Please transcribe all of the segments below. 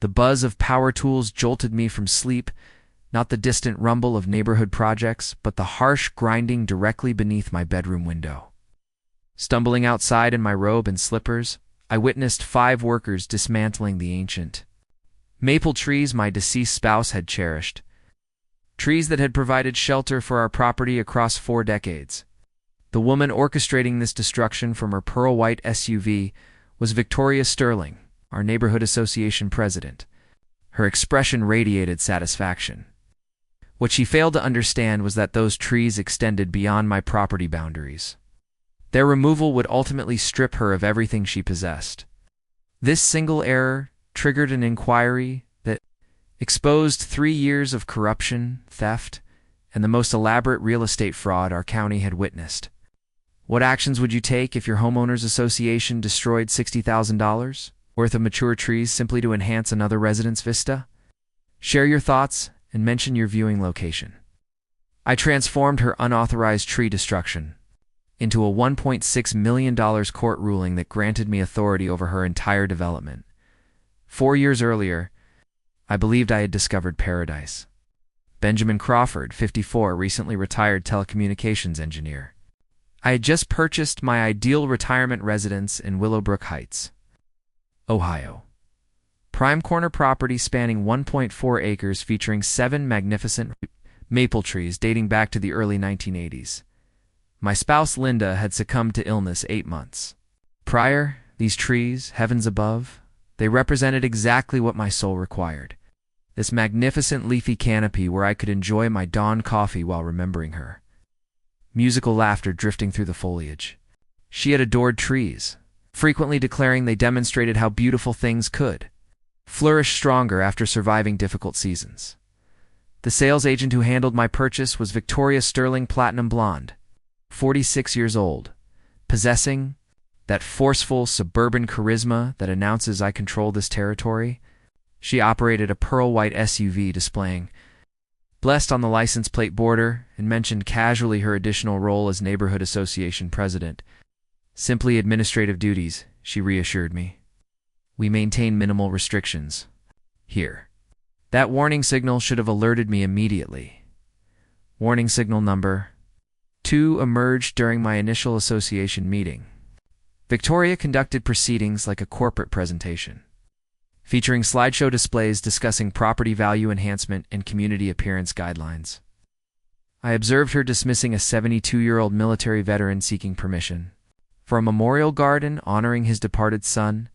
The buzz of power tools jolted me from sleep, not the distant rumble of neighborhood projects, but the harsh grinding directly beneath my bedroom window. Stumbling outside in my robe and slippers, I witnessed 5 workers dismantling the ancient maple trees my deceased spouse had cherished, trees that had provided shelter for our property across 4 decades. The woman orchestrating this destruction from her pearl-white SUV was Victoria Sterling, our neighborhood association president. Her expression radiated satisfaction. What she failed to understand was that those trees extended beyond my property boundaries. Their removal would ultimately strip her of everything she possessed. This single error triggered an inquiry that exposed 3 years of corruption, theft, and the most elaborate real estate fraud our county had witnessed. What actions would you take if your homeowners association destroyed $60,000 worth of mature trees simply to enhance another resident's vista? Share your thoughts and mention your viewing location. I transformed her unauthorized tree destruction into a $1.6 million court ruling that granted me authority over her entire development. 4 years earlier, I believed I had discovered paradise. Benjamin Crawford, 54, recently retired telecommunications engineer. I had just purchased my ideal retirement residence in Willowbrook Heights, Ohio. Prime corner property spanning 1.4 acres featuring 7 magnificent maple trees dating back to the early 1980s. My spouse Linda had succumbed to illness 8 months prior. These trees, heavens above, they represented exactly what my soul required. This magnificent leafy canopy where I could enjoy my dawn coffee while remembering her. Musical laughter drifting through the foliage. She had adored trees, frequently declaring they demonstrated how beautiful things could flourish stronger after surviving difficult seasons. The sales agent who handled my purchase was Victoria Sterling Platinum Blonde, 46 years old, possessing that forceful suburban charisma that announces I control this territory. She operated a pearl-white SUV displaying "Blessed" on the license plate border and mentioned casually her additional role as neighborhood association president. Simply administrative duties, she reassured me. We maintain minimal restrictions here. That warning signal should have alerted me immediately. Warning signal number 2 emerged during my initial association meeting. Victoria conducted proceedings like a corporate presentation, featuring slideshow displays discussing property value enhancement and community appearance guidelines. I observed her dismissing a 72-year-old military veteran seeking permission for a memorial garden honoring his departed son.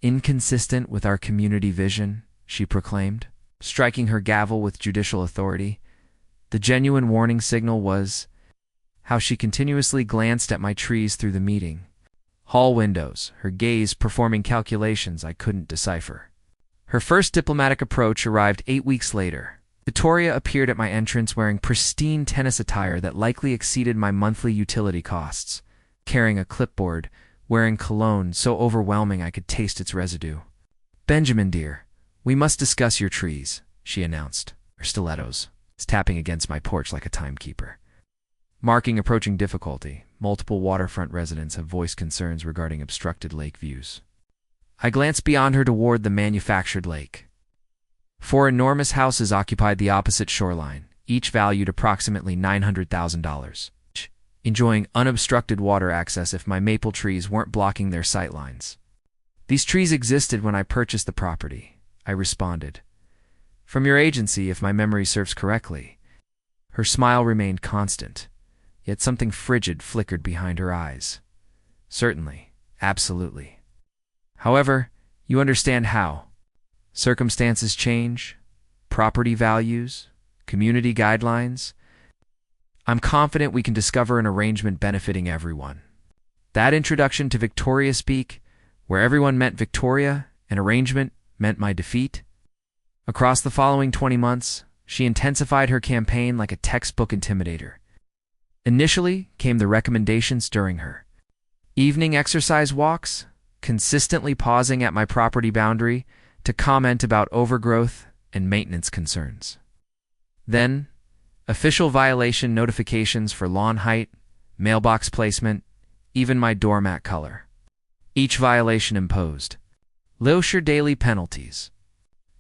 Inconsistent with our community vision, she proclaimed, striking her gavel with judicial authority. The genuine warning signal was how she continuously glanced at my trees through the meeting hall windows, her gaze performing calculations I couldn't decipher. Her first diplomatic approach arrived 8 weeks later. Victoria appeared at my entrance wearing pristine tennis attire that likely exceeded my monthly utility costs, carrying a clipboard, wearing cologne so overwhelming I could taste its residue. "Benjamin, dear, we must discuss your trees," she announced, her stilettos tapping against my porch like a timekeeper. Marking approaching difficulty, multiple waterfront residents have voiced concerns regarding obstructed lake views. I glanced beyond her toward the manufactured lake. 4 enormous houses occupied the opposite shoreline, each valued approximately $900,000, enjoying unobstructed water access if my maple trees weren't blocking their sightlines. "These trees existed when I purchased the property," I responded. "From your agency, if my memory serves correctly." Her smile remained constant, yet something frigid flickered behind her eyes. "Certainly, absolutely. However, you understand how circumstances change, property values, community guidelines. I'm confident we can discover an arrangement benefiting everyone." That introduction to Victoria speak, where everyone meant Victoria, an arrangement meant my defeat. Across the following 20 months, she intensified her campaign like a textbook intimidator. Initially came the recommendations during her evening exercise walks, consistently pausing at my property boundary to comment about overgrowth and maintenance concerns. Then, official violation notifications for lawn height, mailbox placement, even my doormat color. Each violation imposed Leosher daily penalties,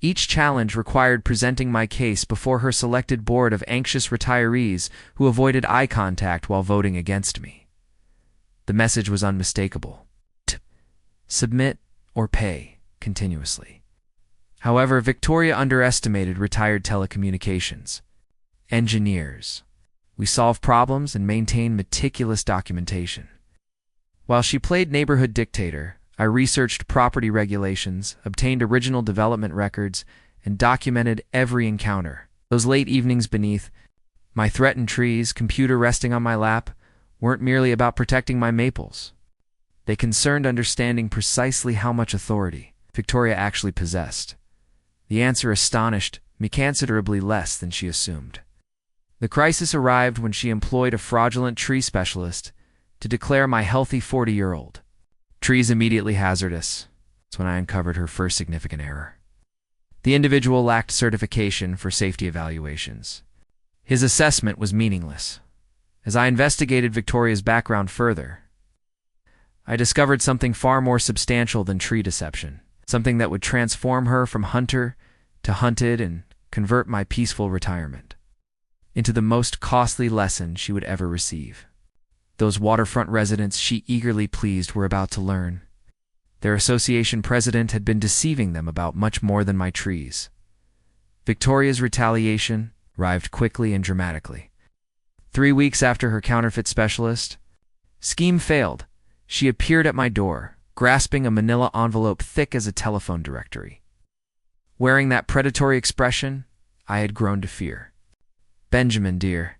Each challenge required presenting my case before her selected board of anxious retirees who avoided eye contact while voting against me. The message was unmistakable. Submit or pay continuously. However, Victoria underestimated retired telecommunications engineers. We solve problems and maintain meticulous documentation. While she played neighborhood dictator, I researched property regulations, obtained original development records, and documented every encounter. Those late evenings beneath my threatened trees, computer resting on my lap, weren't merely about protecting my maples. They concerned understanding precisely how much authority Victoria actually possessed. The answer astonished me considerably less than she assumed. The crisis arrived when she employed a fraudulent tree specialist to declare my healthy 40-year-old trees immediately hazardous. That's when I uncovered her first significant error. The individual lacked certification for safety evaluations. His assessment was meaningless. As I investigated Victoria's background further, I discovered something far more substantial than tree deception, something that would transform her from hunter to hunted and convert my peaceful retirement into the most costly lesson she would ever receive. Those waterfront residents she eagerly pleased were about to learn. Their association president had been deceiving them about much more than my trees. Victoria's retaliation arrived quickly and dramatically. 3 weeks after her counterfeit specialist scheme failed, she appeared at my door, grasping a manila envelope thick as a telephone directory. Wearing that predatory expression, I had grown to fear. "Benjamin, dear,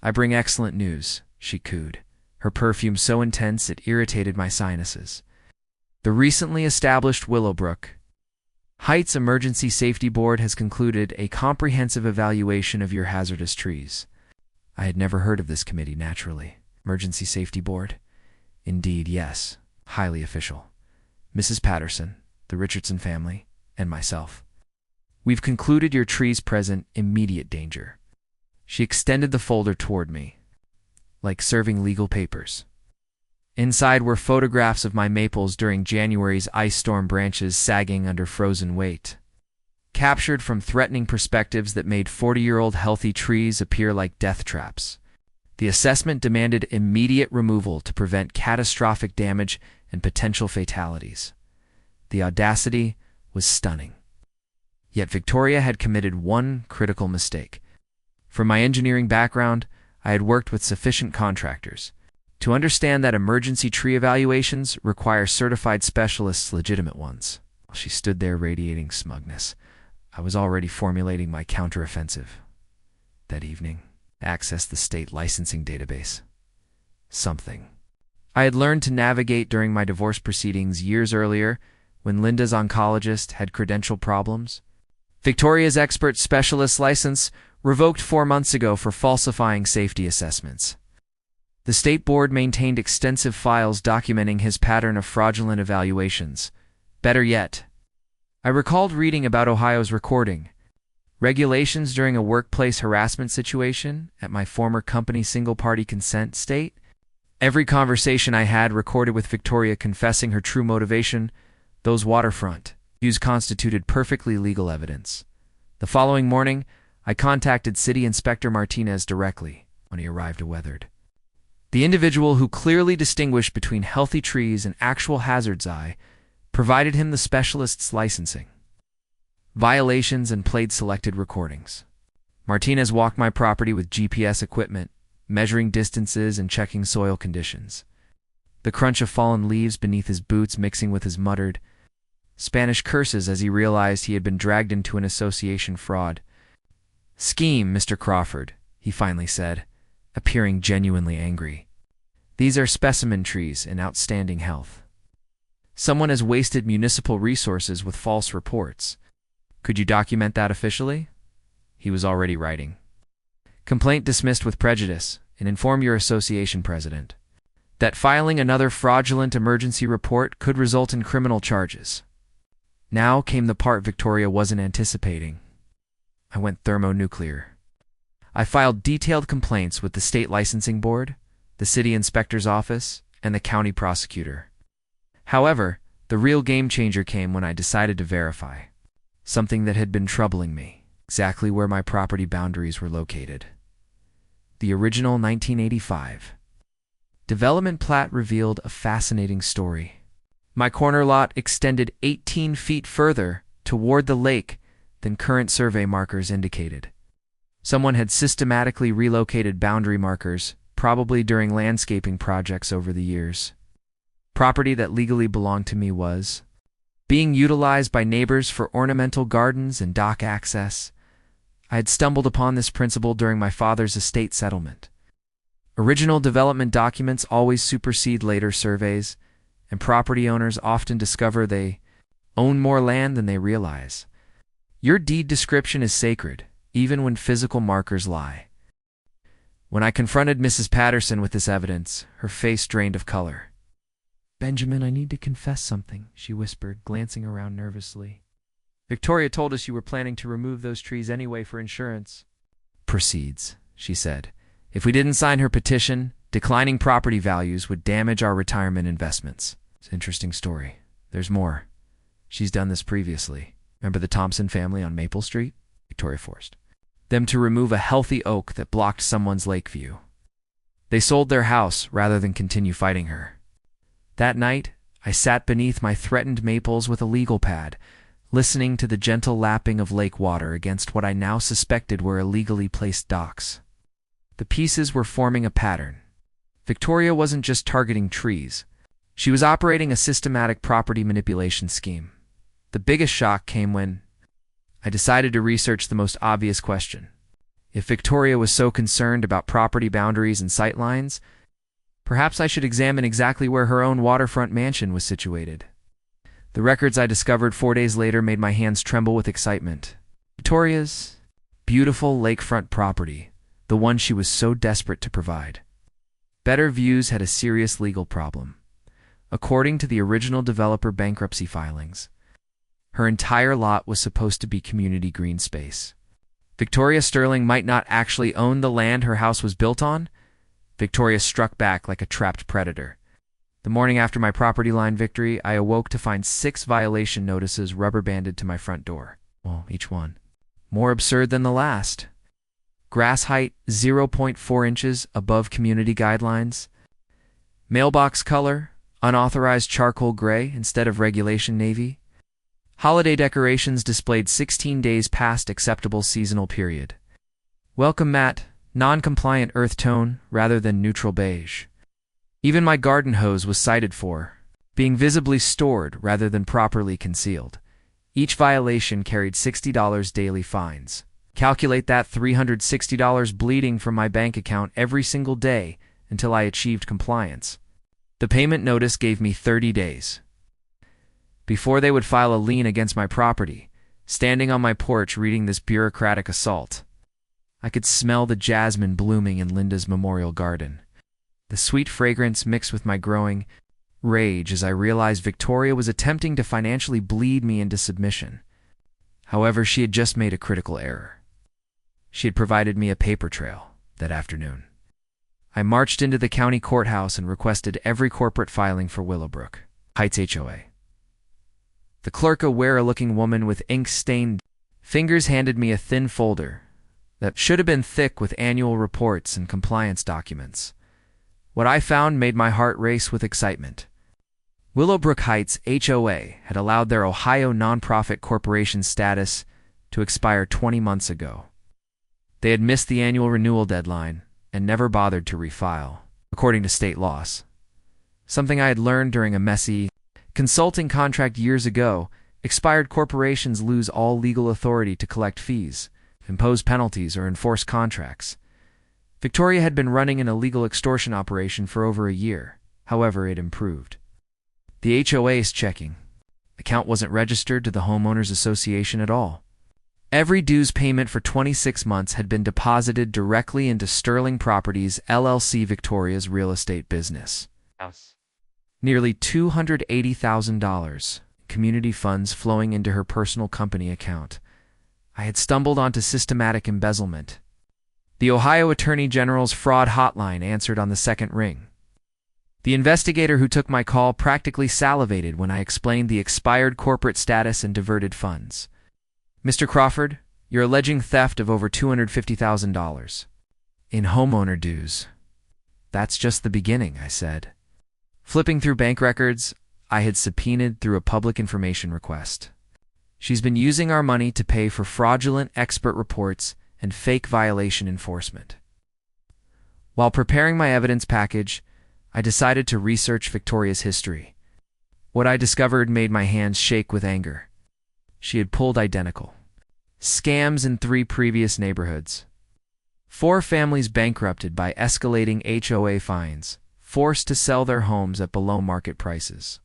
I bring excellent news," she cooed, her perfume so intense it irritated my sinuses. "The recently established Willowbrook Heights Emergency Safety Board has concluded a comprehensive evaluation of your hazardous trees." I had never heard of this committee, naturally. Emergency Safety Board? Indeed, yes. Highly official. Mrs. Patterson, the Richardson family, and myself. "We've concluded your trees present immediate danger." She extended the folder toward me, like serving legal papers. Inside were photographs of my maples during January's ice storm, branches sagging under frozen weight, captured from threatening perspectives that made 40-year-old healthy trees appear like death traps. The assessment demanded immediate removal to prevent catastrophic damage and potential fatalities. The audacity was stunning. Yet Victoria had committed one critical mistake. From my engineering background, I had worked with sufficient contractors to understand that emergency tree evaluations require certified specialists, legitimate ones. While she stood there radiating smugness, I was already formulating my counteroffensive. That evening, I accessed the state licensing database. Something I had learned to navigate during my divorce proceedings years earlier when Linda's oncologist had credential problems. Victoria's expert specialist license revoked 4 months ago for falsifying safety assessments. The state board maintained extensive files documenting his pattern of fraudulent evaluations. Better yet, I recalled reading about Ohio's recording regulations during a workplace harassment situation at my former company's single-party consent state. Every conversation I had recorded with Victoria confessing her true motivation, those waterfront views constituted perfectly legal evidence. The following morning, I contacted City Inspector Martinez directly when he arrived weathered. The individual who clearly distinguished between healthy trees and actual hazards I provided him the specialist's licensing, violations, and played selected recordings. Martinez walked my property with GPS equipment, measuring distances and checking soil conditions. The crunch of fallen leaves beneath his boots mixing with his muttered Spanish curses as he realized he had been dragged into an association fraud scheme. "Mr. Crawford," he finally said, appearing genuinely angry. "These are specimen trees in outstanding health. Someone has wasted municipal resources with false reports. Could you document that officially?" He was already writing. "Complaint dismissed with prejudice, and inform your association president that filing another fraudulent emergency report could result in criminal charges." Now came the part Victoria wasn't anticipating. I went thermonuclear. I filed detailed complaints with the state licensing board, the city inspector's office, and the county prosecutor. However, the real game changer came when I decided to verify something that had been troubling me, exactly where my property boundaries were located. The original 1985 development plat revealed a fascinating story. My corner lot extended 18 feet further toward the lake than current survey markers indicated. Someone had systematically relocated boundary markers, probably during landscaping projects over the years. Property that legally belonged to me was being utilized by neighbors for ornamental gardens and dock access. I had stumbled upon this principle during my father's estate settlement. Original development documents always supersede later surveys, and property owners often discover they own more land than they realize. Your deed description is sacred, even when physical markers lie. When I confronted Mrs. Patterson with this evidence, her face drained of color. "Benjamin, I need to confess something," she whispered, glancing around nervously. "Victoria told us you were planning to remove those trees anyway for insurance." "Proceeds," she said. "If we didn't sign her petition, declining property values would damage our retirement investments." It's an interesting story. There's more. She's done this previously. Remember the Thompson family on Maple Street? Victoria forced them to remove a healthy oak that blocked someone's lake view. They sold their house rather than continue fighting her. That night, I sat beneath my threatened maples with a legal pad, listening to the gentle lapping of lake water against what I now suspected were illegally placed docks. The pieces were forming a pattern. Victoria wasn't just targeting trees. She was operating a systematic property manipulation scheme. The biggest shock came when I decided to research the most obvious question. If Victoria was so concerned about property boundaries and sightlines, perhaps I should examine exactly where her own waterfront mansion was situated. The records I discovered 4 days later made my hands tremble with excitement. Victoria's beautiful lakefront property, the one she was so desperate to provide. Better Views had a serious legal problem. According to the original developer bankruptcy filings, her entire lot was supposed to be community green space. Victoria Sterling might not actually own the land her house was built on. Victoria struck back like a trapped predator. The morning after my property line victory, I awoke to find 6 violation notices rubber-banded to my front door. Well, each one more absurd than the last. Grass height 0.4 inches above community guidelines. Mailbox color, unauthorized charcoal gray instead of regulation navy. Holiday decorations displayed 16 days past acceptable seasonal period. Welcome mat, non-compliant earth tone rather than neutral beige. Even my garden hose was cited for being visibly stored rather than properly concealed. Each violation carried $60 daily fines. Calculate that $360 bleeding from my bank account every single day until I achieved compliance. The payment notice gave me 30 days. Before they would file a lien against my property, standing on my porch reading this bureaucratic assault, I could smell the jasmine blooming in Linda's memorial garden. The sweet fragrance mixed with my growing rage as I realized Victoria was attempting to financially bleed me into submission. However, she had just made a critical error. She had provided me a paper trail that afternoon. I marched into the county courthouse and requested every corporate filing for Willowbrook Heights HOA. The clerk, a weary-looking woman with ink-stained fingers, handed me a thin folder that should have been thick with annual reports and compliance documents. What I found made my heart race with excitement. Willowbrook Heights HOA had allowed their Ohio nonprofit corporation status to expire 20 months ago. They had missed the annual renewal deadline and never bothered to refile, according to state laws. Something I had learned during a messy consulting contract years ago. Expired corporations lose all legal authority to collect fees, impose penalties, or enforce contracts. Victoria had been running an illegal extortion operation for over a year. However, it improved. The HOA's checking account wasn't registered to the Homeowners Association at all. Every dues payment for 26 months had been deposited directly into Sterling Properties LLC, Victoria's real estate business. Nearly $280,000 community funds flowing into her personal company account. I had stumbled onto systematic embezzlement. The Ohio Attorney General's fraud hotline answered on the second ring. The investigator who took my call practically salivated when I explained the expired corporate status and diverted funds. Mr. Crawford, you're alleging theft of over $250,000 in homeowner dues. That's just the beginning, I said. Flipping through bank records, I had subpoenaed through a public information request. She's been using our money to pay for fraudulent expert reports and fake violation enforcement. While preparing my evidence package, I decided to research Victoria's history. What I discovered made my hands shake with anger. She had pulled identical scams in 3 previous neighborhoods. 4 families bankrupted by escalating HOA fines, forced to sell their homes at below-market prices.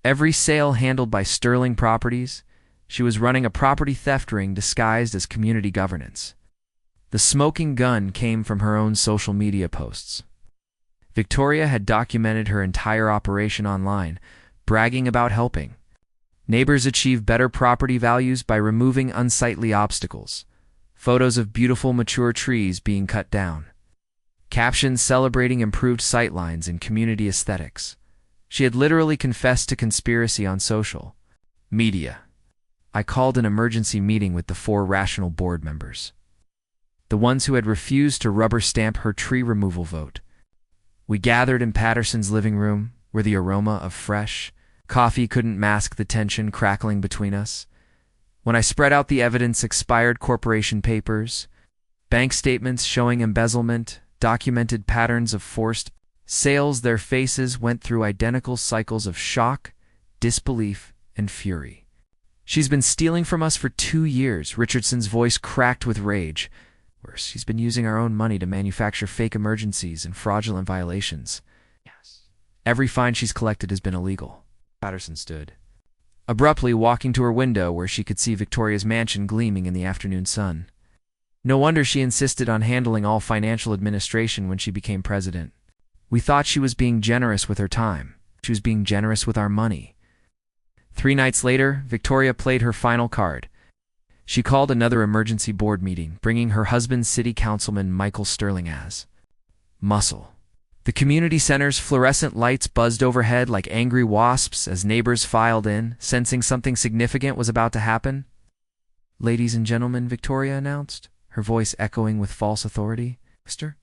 Every sale handled by Sterling Properties, she was running a property theft ring disguised as community governance. The smoking gun came from her own social media posts. Victoria had documented her entire operation online, bragging about helping neighbors achieve better property values by removing unsightly obstacles, photos of beautiful mature trees being cut down, captions celebrating improved sightlines and community aesthetics. She had literally confessed to conspiracy on social media. I called an emergency meeting with the 4 rational board members, the ones who had refused to rubber stamp her tree removal vote. We gathered in Patterson's living room, where the aroma of fresh coffee couldn't mask the tension crackling between us. When I spread out the evidence, expired corporation papers, bank statements showing embezzlement, documented patterns of forced sales, their faces went through identical cycles of shock, disbelief, and fury. She's been stealing from us for 2 years, Richardson's voice cracked with rage. Worse, she's been using our own money to manufacture fake emergencies and fraudulent violations. Yes. Every fine she's collected has been illegal. Patterson stood, abruptly walking to her window where she could see Victoria's mansion gleaming in the afternoon sun. No wonder she insisted on handling all financial administration when she became president. We thought she was being generous with her time. She was being generous with our money. 3 nights later, Victoria played her final card. She called another emergency board meeting, bringing her husband, City Councilman Michael Sterling, as muscle. The community center's fluorescent lights buzzed overhead like angry wasps as neighbors filed in, sensing something significant was about to happen. "Ladies and gentlemen," Victoria announced, her voice echoing with false authority. "Mr.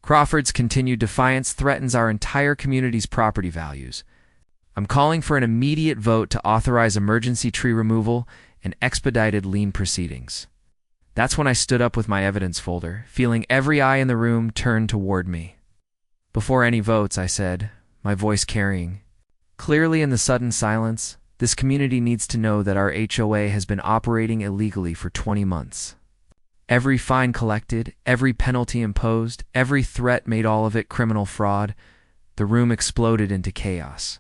Crawford's continued defiance threatens our entire community's property values. I'm calling for an immediate vote to authorize emergency tree removal and expedited lien proceedings." That's when I stood up with my evidence folder, feeling every eye in the room turn toward me. "Before any votes," I said, my voice carrying. "Clearly in the sudden silence, this community needs to know that our HOA has been operating illegally for 20 months. Every fine collected, every penalty imposed, every threat made, all of it criminal fraud." The room exploded into chaos.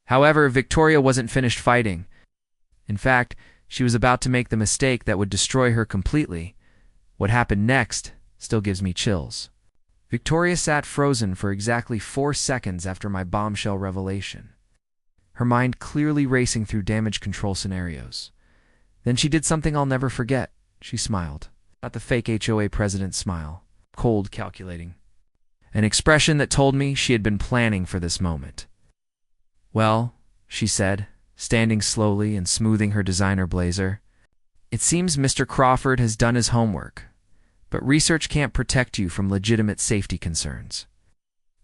However, Victoria wasn't finished fighting. In fact, she was about to make the mistake that would destroy her completely. What happened next still gives me chills. Victoria sat frozen for exactly 4 seconds after my bombshell revelation, her mind clearly racing through damage control scenarios. Then she did something I'll never forget. She smiled. Not the fake HOA president smile, cold, calculating. An expression that told me she had been planning for this moment. "Well," she said, standing slowly and smoothing her designer blazer, "it seems Mr. Crawford has done his homework. But research can't protect you from legitimate safety concerns."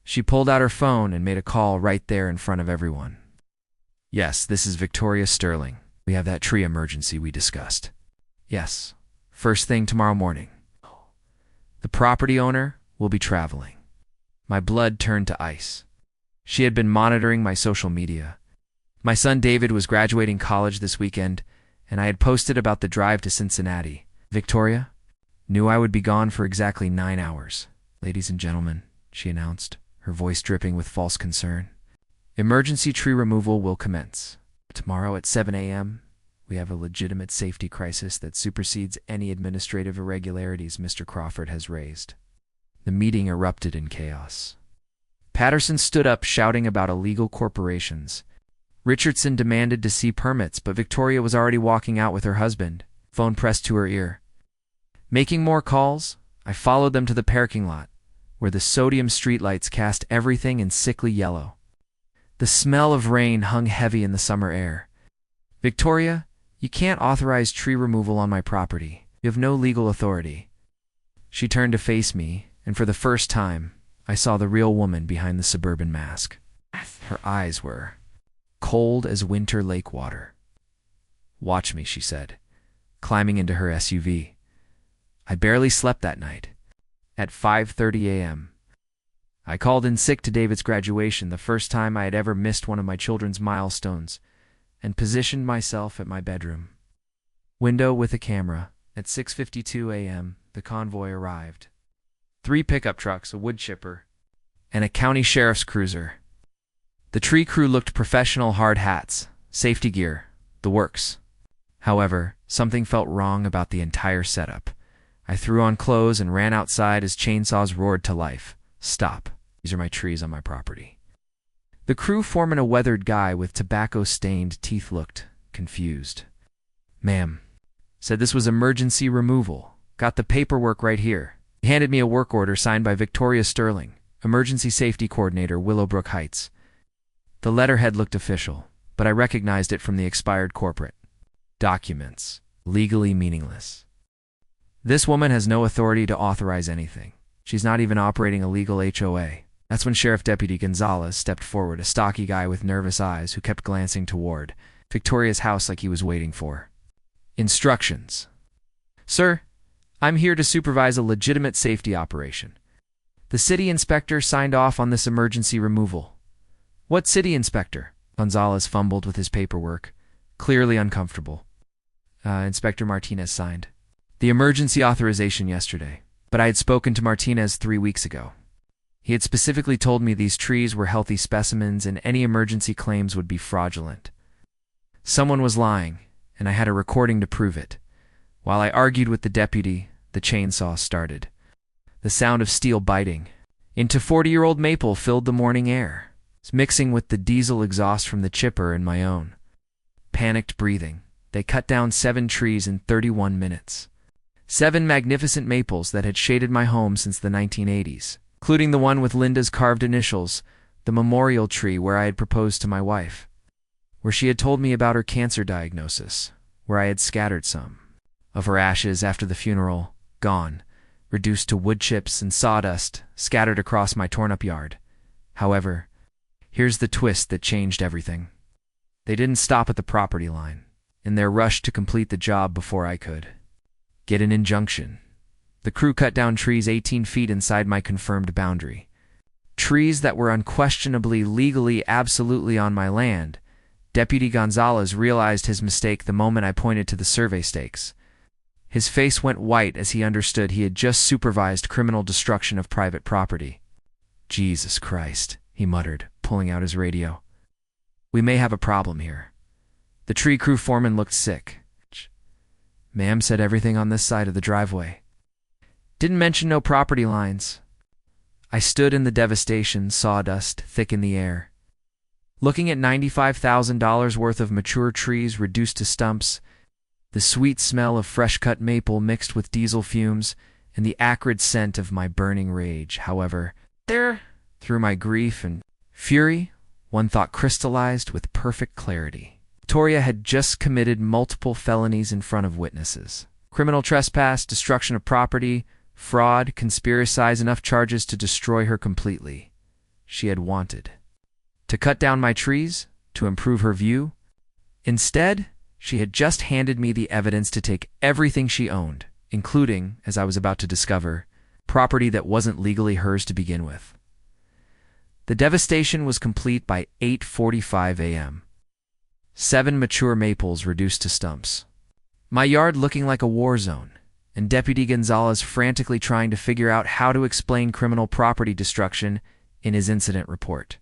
She pulled out her phone and made a call right there in front of everyone. "Yes, this is Victoria Sterling. We have that tree emergency we discussed." "Yes, first thing tomorrow morning. The property owner will be traveling." My blood turned to ice. She had been monitoring my social media. My son David was graduating college this weekend, and I had posted about the drive to Cincinnati. Victoria knew I would be gone for exactly 9 hours. "Ladies and gentlemen," she announced, her voice dripping with false concern, "emergency tree removal will commence. Tomorrow at 7 a.m., we have a legitimate safety crisis that supersedes any administrative irregularities Mr. Crawford has raised." The meeting erupted in chaos. Patterson stood up shouting about illegal corporations. Richardson demanded to see permits, but Victoria was already walking out with her husband, phone pressed to her ear. Making more calls, I followed them to the parking lot, where the sodium streetlights cast everything in sickly yellow. The smell of rain hung heavy in the summer air. "Victoria, You can't authorize tree removal on my property. You have no legal authority." She turned to face me, and for the first time, I saw the real woman behind the suburban mask. Her eyes were cold as winter lake water. "Watch me," she said, climbing into her SUV. I barely slept that night. At 5:30 a.m., I called in sick to David's graduation, the first time I had ever missed one of my children's milestones, and positioned myself at my bedroom window with a camera. At 6:52 a.m., the convoy arrived. 3 pickup trucks, a wood chipper, and a county sheriff's cruiser. The tree crew looked professional, hard hats, safety gear, the works. However, something felt wrong about the entire setup. I threw on clothes and ran outside as chainsaws roared to life. "Stop. These are my trees on my property." The crew foreman, a weathered guy with tobacco-stained teeth, looked confused. "Ma'am," said, "this was emergency removal. Got the paperwork right here." He handed me a work order signed by Victoria Sterling, Emergency Safety Coordinator, Willowbrook Heights. The letterhead looked official, but I recognized it from the expired corporate documents. Legally meaningless. This woman has no authority to authorize anything. She's not even operating a legal HOA. That's when Sheriff Deputy Gonzalez stepped forward, a stocky guy with nervous eyes who kept glancing toward Victoria's house like he was waiting for instructions. "Sir, I'm here to supervise a legitimate safety operation. The city inspector signed off on this emergency removal." "What city inspector?" Gonzalez fumbled with his paperwork, clearly uncomfortable. Inspector Martinez signed the emergency authorization yesterday, but I had spoken to Martinez 3 weeks ago. He had specifically told me these trees were healthy specimens and any emergency claims would be fraudulent. Someone was lying, and I had a recording to prove it. While I argued with the deputy, the chainsaw started. The sound of steel biting into 40-year-old maple filled the morning air, mixing with the diesel exhaust from the chipper and my own. Panicked breathing, they cut down 7 trees in 31 minutes. 7 magnificent maples that had shaded my home since the 1980s, including the one with Linda's carved initials, the memorial tree where I had proposed to my wife, where she had told me about her cancer diagnosis, where I had scattered some of her ashes after the funeral, gone, reduced to wood chips and sawdust scattered across my torn-up yard. However, here's the twist that changed everything. They didn't stop at the property line, in their rush to complete the job before I could get an injunction. The crew cut down trees 18 feet inside my confirmed boundary. Trees that were unquestionably legally absolutely on my land. Deputy Gonzalez realized his mistake the moment I pointed to the survey stakes. His face went white as he understood he had just supervised criminal destruction of private property. "Jesus Christ," he muttered, pulling out his radio. "We may have a problem here." The tree crew foreman looked sick. "Ma'am said everything on this side of the driveway. Didn't mention no property lines." I stood in the devastation, sawdust thick in the air, looking at $95,000 worth of mature trees reduced to stumps, the sweet smell of fresh-cut maple mixed with diesel fumes, and the acrid scent of my burning rage. However, through my grief and fury, one thought crystallized with perfect clarity. Victoria had just committed multiple felonies in front of witnesses. Criminal trespass, destruction of property, fraud, conspiracy, enough charges to destroy her completely. She had wanted to cut down my trees, to improve her view. Instead, she had just handed me the evidence to take everything she owned, including, as I was about to discover, property that wasn't legally hers to begin with. The devastation was complete by 8:45 a.m. 7 mature maples reduced to stumps. My yard looking like a war zone, and Deputy Gonzalez frantically trying to figure out how to explain criminal property destruction in his incident report.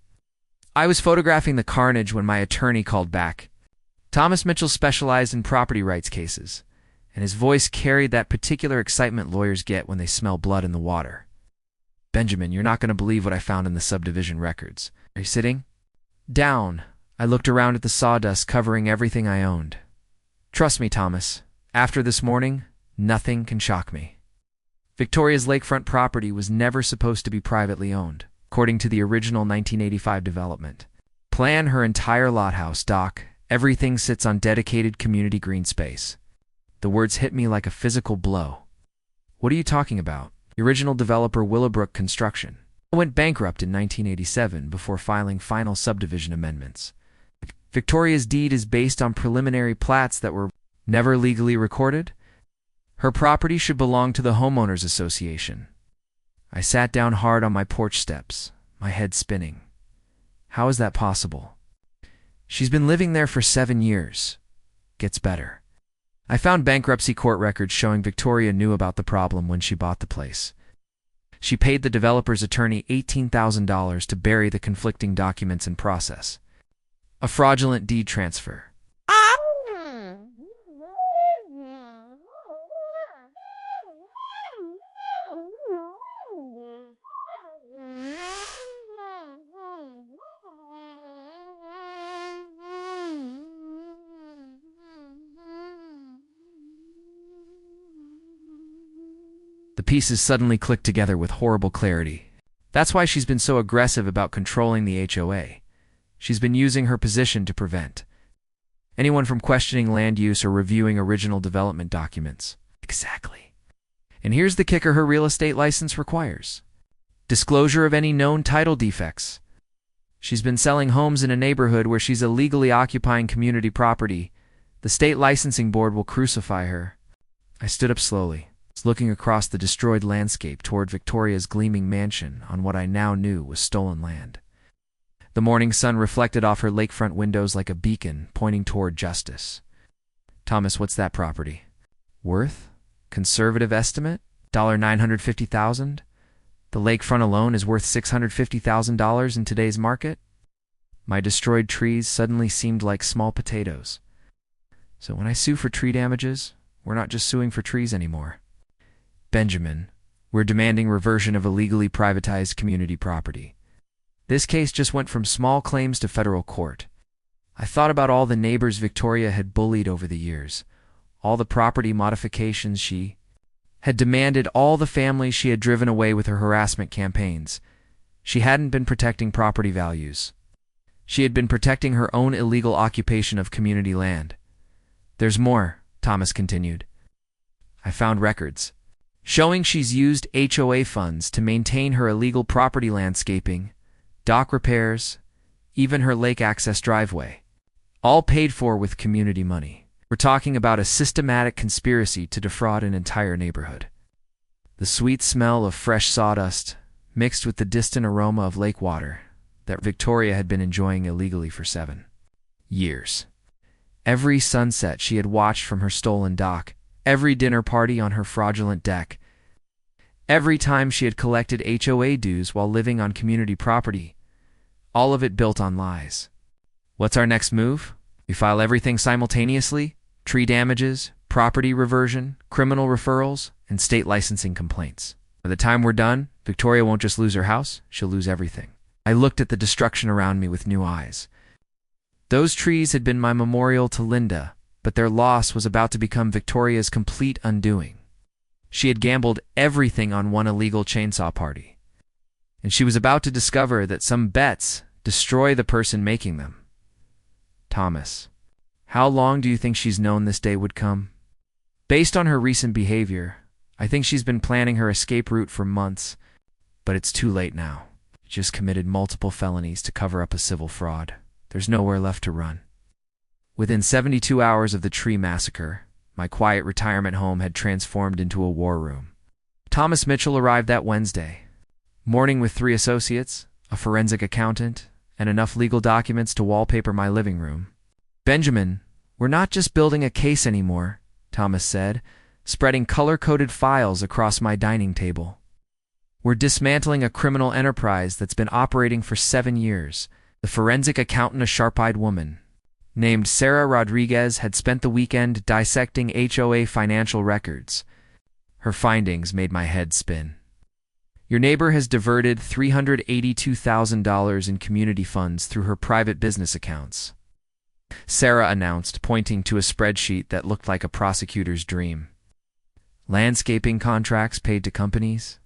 I was photographing the carnage when my attorney called back. Thomas Mitchell specialized in property rights cases, and his voice carried that particular excitement lawyers get when they smell blood in the water. "Benjamin, you're not going to believe what I found in the subdivision records. Are you sitting down?" I looked around at the sawdust covering everything I owned. "Trust me, Thomas. After this morning, nothing can shock me. Victoria's lakefront property was never supposed to be privately owned, according to the original 1985 development plan. Her entire lot house, dock, Everything sits on dedicated community green space. The words hit me like a physical blow. What are you talking about? The original developer Willowbrook Construction went bankrupt in 1987 before filing final subdivision amendments. Victoria's deed is based on preliminary plats that were never legally recorded. Her property should belong to the Homeowners Association. I sat down hard on my porch steps, my head spinning. How is that possible? She's been living there for 7 years. Gets better. I found bankruptcy court records showing Victoria knew about the problem when she bought the place. She paid the developer's attorney $18,000 to bury the conflicting documents and process a fraudulent deed transfer. The pieces suddenly clicked together with horrible clarity. That's why she's been so aggressive about controlling the HOA. She's been using her position to prevent anyone from questioning land use or reviewing original development documents. Exactly. And here's the kicker her real estate license requires: disclosure of any known title defects. She's been selling homes in a neighborhood where she's illegally occupying community property. The state licensing board will crucify her. I stood up slowly, looking across the destroyed landscape toward Victoria's gleaming mansion on what I now knew was stolen land. The morning sun reflected off her lakefront windows like a beacon pointing toward justice. Thomas, what's that property worth? Conservative estimate? $950,000? The lakefront alone is worth $650,000 in today's market? My destroyed trees suddenly seemed like small potatoes. So when I sue for tree damages, we're not just suing for trees anymore. Benjamin, we're demanding reversion of illegally privatized community property. This case just went from small claims to federal court. I thought about all the neighbors Victoria had bullied over the years, all the property modifications she had demanded, all the families she had driven away with her harassment campaigns. She hadn't been protecting property values. She had been protecting her own illegal occupation of community land. There's more, Thomas continued. I found records showing she's used HOA funds to maintain her illegal property landscaping, dock repairs, even her lake access driveway, all paid for with community money. We're talking about a systematic conspiracy to defraud an entire neighborhood. The sweet smell of fresh sawdust mixed with the distant aroma of lake water that Victoria had been enjoying illegally for 7 years. Every sunset she had watched from her stolen dock, every dinner party on her fraudulent deck, every time she had collected HOA dues while living on community property, all of it built on lies. What's our next move? We file everything simultaneously: tree damages, property reversion, criminal referrals, and state licensing complaints. By the time we're done, Victoria won't just lose her house, she'll lose everything. I looked at the destruction around me with new eyes. Those trees had been my memorial to Linda, but their loss was about to become Victoria's complete undoing. She had gambled everything on one illegal chainsaw party, and she was about to discover that some bets destroy the person making them. Thomas, how long do you think she's known this day would come? Based on her recent behavior, I think she's been planning her escape route for months, but it's too late now. She just committed multiple felonies to cover up a civil fraud. There's nowhere left to run. Within 72 hours of the tree massacre, my quiet retirement home had transformed into a war room. Thomas Mitchell arrived that Wednesday morning with 3 associates, a forensic accountant, and enough legal documents to wallpaper my living room. Benjamin, we're not just building a case anymore, Thomas said, spreading color-coded files across my dining table. We're dismantling a criminal enterprise that's been operating for 7 years. The forensic accountant, a sharp-eyed woman named Sarah Rodriguez, had spent the weekend dissecting HOA financial records. Her findings made my head spin. Your neighbor has diverted $382,000 in community funds through her private business accounts, Sarah announced, pointing to a spreadsheet that looked like a prosecutor's dream. Landscaping contracts paid to companies.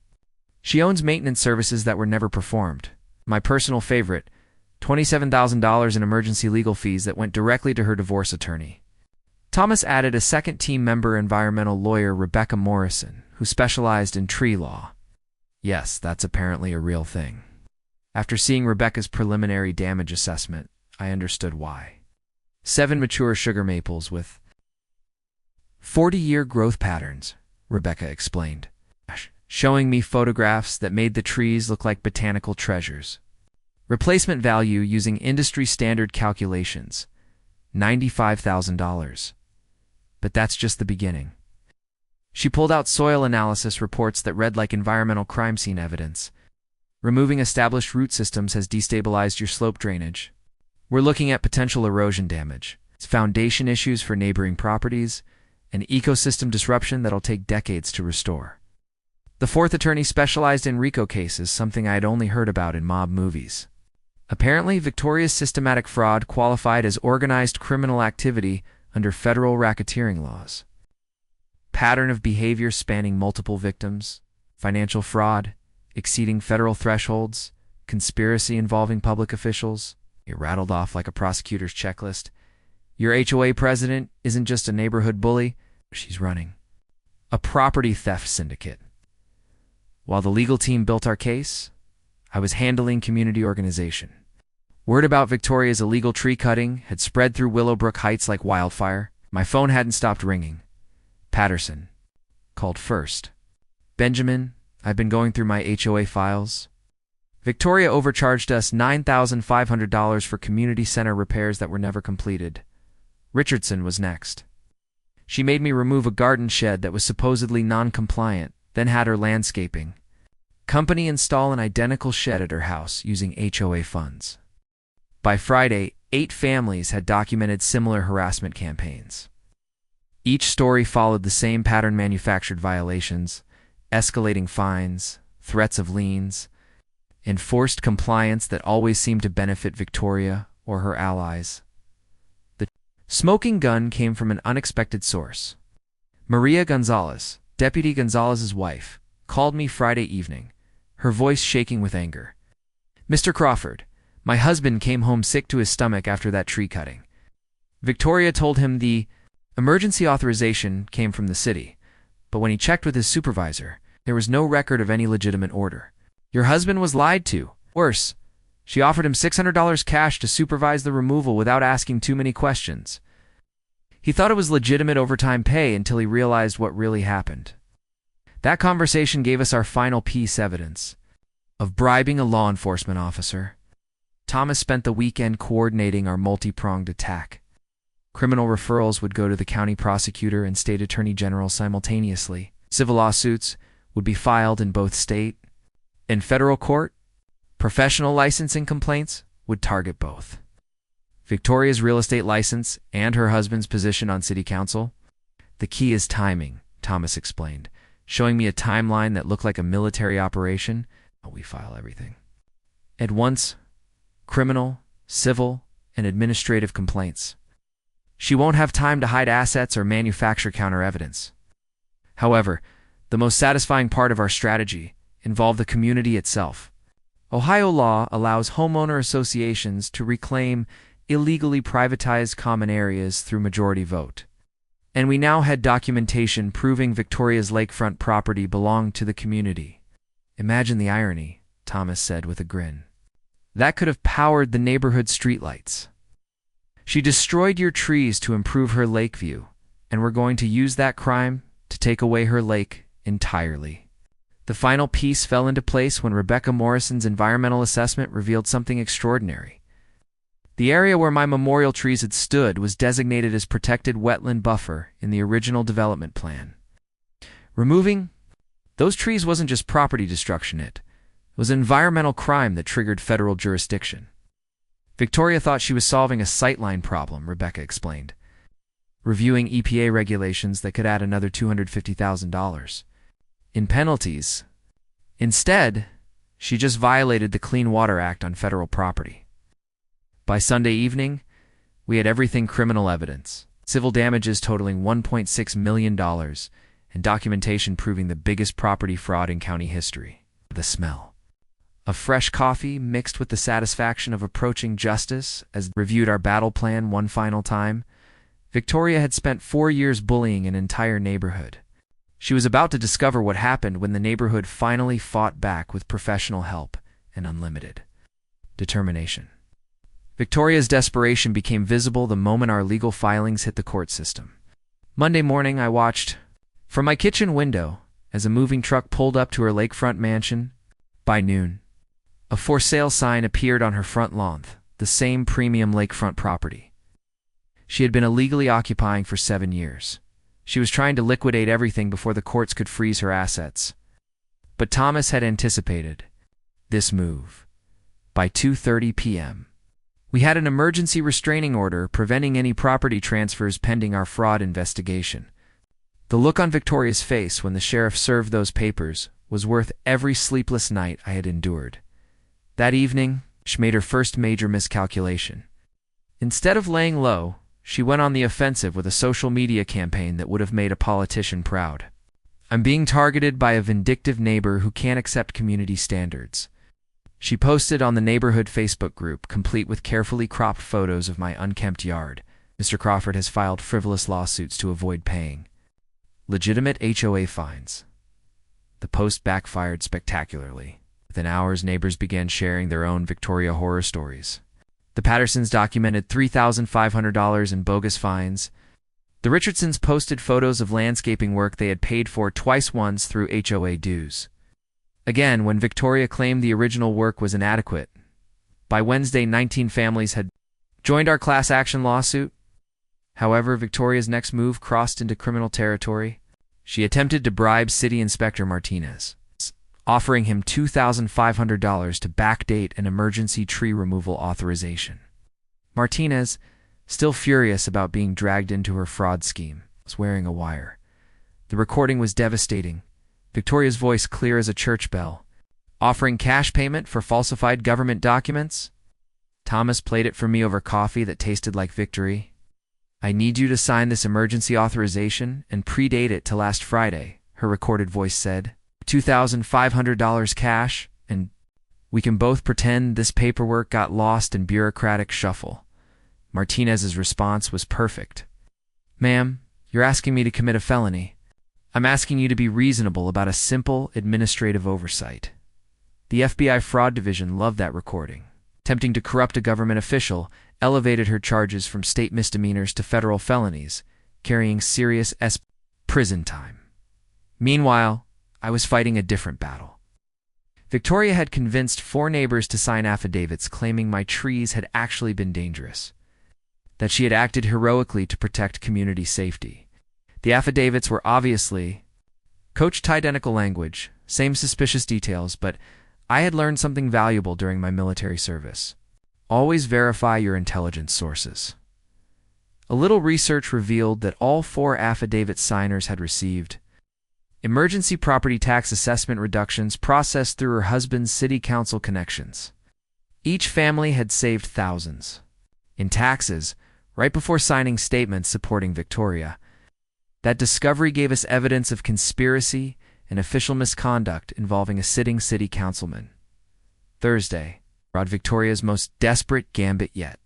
She owns maintenance services that were never performed. My personal favorite, $27,000 in emergency legal fees that went directly to her divorce attorney. Thomas added a second team member, environmental lawyer Rebecca Morrison, who specialized in tree law. Yes, that's apparently a real thing. After seeing Rebecca's preliminary damage assessment, I understood why. 7 mature sugar maples with 40-year growth patterns, Rebecca explained, showing me photographs that made the trees look like botanical treasures. Replacement value using industry standard calculations, $95,000. But that's just the beginning. She pulled out soil analysis reports that read like environmental crime scene evidence. Removing established root systems has destabilized your slope drainage. We're looking at potential erosion damage, foundation issues for neighboring properties, and ecosystem disruption that'll take decades to restore. The fourth attorney specialized in RICO cases, something I had only heard about in mob movies. Apparently, Victoria's systematic fraud qualified as organized criminal activity under federal racketeering laws. Pattern of behavior spanning multiple victims, financial fraud, exceeding federal thresholds, conspiracy involving public officials. It rattled off like a prosecutor's checklist. Your HOA president isn't just a neighborhood bully, she's running a property theft syndicate. While the legal team built our case, I was handling community organization. Word about Victoria's illegal tree cutting had spread through Willowbrook Heights like wildfire. My phone hadn't stopped ringing. Patterson called first. Benjamin, I've been going through my HOA files. Victoria overcharged us $9,500 for community center repairs that were never completed. Richardson was next. She made me remove a garden shed that was supposedly non-compliant, then had her landscaping company install an identical shed at her house using HOA funds. By Friday, 8 families had documented similar harassment campaigns. Each story followed the same pattern: manufactured violations, escalating fines, threats of liens, enforced compliance that always seemed to benefit Victoria or her allies. The smoking gun came from an unexpected source. Maria Gonzalez, Deputy Gonzalez's wife, called me Friday evening, her voice shaking with anger. Mr. Crawford, my husband came home sick to his stomach after that tree cutting. Victoria told him the emergency authorization came from the city, but when he checked with his supervisor, there was no record of any legitimate order. Your husband was lied to. Worse, she offered him $600 cash to supervise the removal without asking too many questions. He thought it was legitimate overtime pay until he realized what really happened. That conversation gave us our final piece evidence of bribing a law enforcement officer. Thomas spent the weekend coordinating our multi-pronged attack. Criminal referrals would go to the county prosecutor and state attorney general simultaneously. Civil lawsuits would be filed in both state and federal court. Professional licensing complaints would target both. Victoria's real estate license and her husband's position on city council. The key is timing, Thomas explained, showing me a timeline that looked like a military operation. We file everything at once: criminal, civil, and administrative complaints. She won't have time to hide assets or manufacture counter evidence. However, the most satisfying part of our strategy involved the community itself. Ohio law allows homeowner associations to reclaim illegally privatized common areas through majority vote. And we now had documentation proving Victoria's lakefront property belonged to the community. Imagine the irony, Thomas said with a grin. That could have powered the neighborhood streetlights. She destroyed your trees to improve her lake view, and we're going to use that crime to take away her lake entirely. The final piece fell into place when Rebecca Morrison's environmental assessment revealed something extraordinary. The area where my memorial trees had stood was designated as protected wetland buffer in the original development plan. Removing those trees wasn't just property destruction, it was an environmental crime that triggered federal jurisdiction. Victoria thought she was solving a sightline problem, Rebecca explained, reviewing EPA regulations that could add another $250,000 in penalties. Instead, she just violated the Clean Water Act on federal property. By Sunday evening, we had everything: criminal evidence, civil damages totaling $1.6 million, and documentation proving the biggest property fraud in county history. The smell A fresh coffee mixed with the satisfaction of approaching justice as reviewed our battle plan one final time. Victoria had spent 4 years bullying an entire neighborhood. She was about to discover what happened when the neighborhood finally fought back with professional help and unlimited determination. Victoria's desperation became visible the moment our legal filings hit the court system. Monday morning, I watched from my kitchen window as a moving truck pulled up to her lakefront mansion. By noon, a for sale sign appeared on her front lawn, the same premium lakefront property she had been illegally occupying for 7 years. She was trying to liquidate everything before the courts could freeze her assets. But Thomas had anticipated this move. By 2:30 p.m., we had an emergency restraining order preventing any property transfers pending our fraud investigation. The look on Victoria's face when the sheriff served those papers was worth every sleepless night I had endured. That evening, she made her first major miscalculation. Instead of laying low, she went on the offensive with a social media campaign that would have made a politician proud. I'm being targeted by a vindictive neighbor who can't accept community standards. She posted on the neighborhood Facebook group, complete with carefully cropped photos of my unkempt yard. Mr. Crawford has filed frivolous lawsuits to avoid paying legitimate HOA fines. The post backfired spectacularly. Within hours, neighbors began sharing their own Victoria horror stories. The Pattersons documented $3,500 in bogus fines. The Richardsons posted photos of landscaping work they had paid for twice once through HOA dues. Again, when Victoria claimed the original work was inadequate. By Wednesday, 19 families had joined our class action lawsuit. However, Victoria's next move crossed into criminal territory. She attempted to bribe City Inspector Martinez, offering him $2,500 to backdate an emergency tree removal authorization. Martinez, still furious about being dragged into her fraud scheme, was wearing a wire. The recording was devastating. Victoria's voice clear as a church bell. Offering cash payment for falsified government documents? Thomas played it for me over coffee that tasted like victory. I need you to sign this emergency authorization and predate it to last Friday, her recorded voice said. $2,500 cash, and we can both pretend this paperwork got lost in bureaucratic shuffle. Martinez's response was perfect. Ma'am, you're asking me to commit a felony. I'm asking you to be reasonable about a simple administrative oversight. The FBI Fraud Division loved that recording. Attempting to corrupt a government official elevated her charges from state misdemeanors to federal felonies, carrying serious prison time. Meanwhile, I was fighting a different battle. Victoria had convinced 4 neighbors to sign affidavits claiming my trees had actually been dangerous, that she had acted heroically to protect community safety. The affidavits were obviously coached identical language, same suspicious details, but I had learned something valuable during my military service. Always verify your intelligence sources. A little research revealed that all 4 affidavit signers had received emergency property tax assessment reductions processed through her husband's city council connections. Each family had saved thousands in taxes right before signing statements supporting Victoria. That discovery gave us evidence of conspiracy and official misconduct involving a sitting city councilman. Thursday brought Victoria's most desperate gambit yet.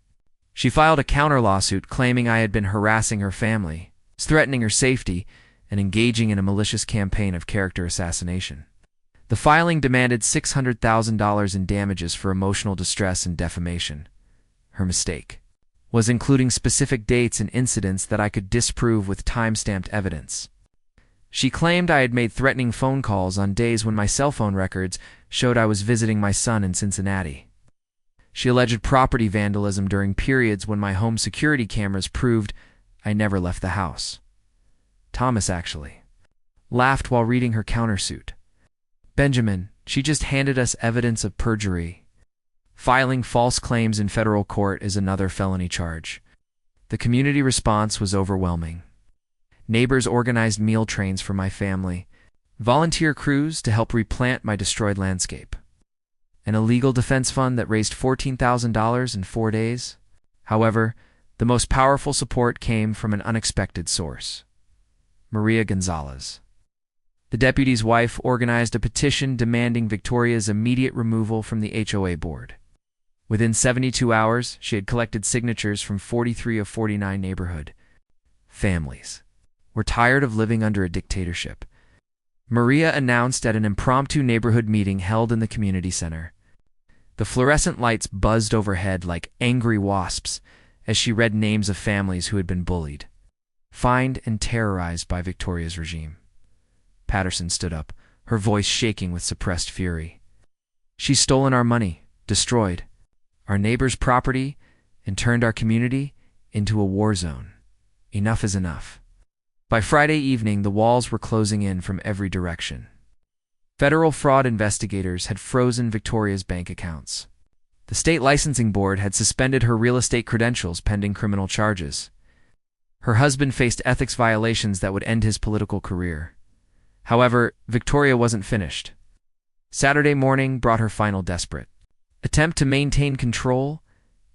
She filed a counter-lawsuit claiming I had been harassing her family, threatening her safety, and engaging in a malicious campaign of character assassination. The filing demanded $600,000 in damages for emotional distress and defamation. Her mistake was including specific dates and incidents that I could disprove with time-stamped evidence. She claimed I had made threatening phone calls on days when my cell phone records showed I was visiting my son in Cincinnati. She alleged property vandalism during periods when my home security cameras proved I never left the house. Thomas actually laughed while reading her countersuit. Benjamin, she just handed us evidence of perjury. Filing false claims in federal court is another felony charge. The community response was overwhelming. Neighbors organized meal trains for my family, volunteer crews to help replant my destroyed landscape, and a legal defense fund that raised $14,000 in 4 days. However, the most powerful support came from an unexpected source. Maria Gonzalez. The deputy's wife organized a petition demanding Victoria's immediate removal from the HOA board. Within 72 hours, she had collected signatures from 43 of 49 neighborhood families. We're tired of living under a dictatorship, Maria announced at an impromptu neighborhood meeting held in the community center. The fluorescent lights buzzed overhead like angry wasps as she read names of families who had been bullied, fined, and terrorized by Victoria's regime. Patterson stood up, her voice shaking with suppressed fury. She's stolen our money, destroyed our neighbors' property, and turned our community into a war zone. Enough is enough. By Friday evening, the walls were closing in from every direction. Federal fraud investigators had frozen Victoria's bank accounts. The state licensing board had suspended her real estate credentials pending criminal charges. Her husband faced ethics violations that would end his political career. However, Victoria wasn't finished. Saturday morning brought her final desperate attempt to maintain control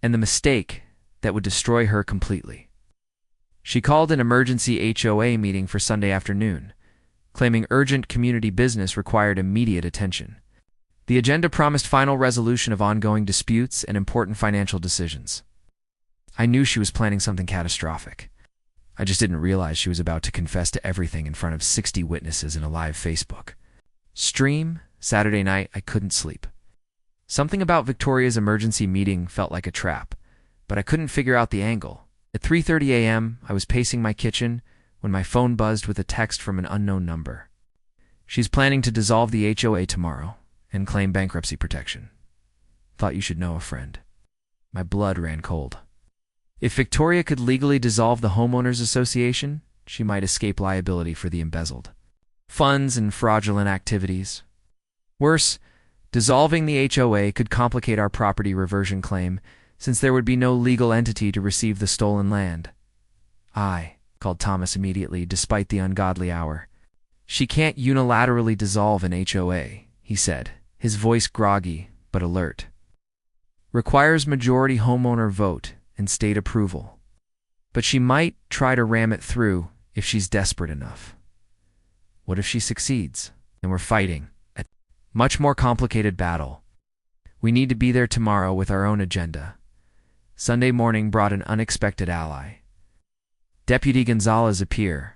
and the mistake that would destroy her completely. She called an emergency HOA meeting for Sunday afternoon, claiming urgent community business required immediate attention. The agenda promised final resolution of ongoing disputes and important financial decisions. I knew she was planning something catastrophic. I just didn't realize she was about to confess to everything in front of 60 witnesses in a live Facebook stream. Saturday night, I couldn't sleep. Something about Victoria's emergency meeting felt like a trap, but I couldn't figure out the angle. At 3:30 a.m., I was pacing my kitchen when my phone buzzed with a text from an unknown number. She's planning to dissolve the HOA tomorrow and claim bankruptcy protection. Thought you should know a friend. My blood ran cold. If Victoria could legally dissolve the Homeowners Association, she might escape liability for the embezzled funds and fraudulent activities. Worse, dissolving the HOA could complicate our property reversion claim, since there would be no legal entity to receive the stolen land. I called Thomas immediately, despite the ungodly hour. She can't unilaterally dissolve an HOA, he said, his voice groggy but alert. Requires majority homeowner vote and state approval. But she might try to ram it through if she's desperate enough. What if she succeeds and we're fighting a much more complicated battle? We need to be there tomorrow with our own agenda. Sunday morning brought an unexpected ally. Deputy Gonzalez appeared,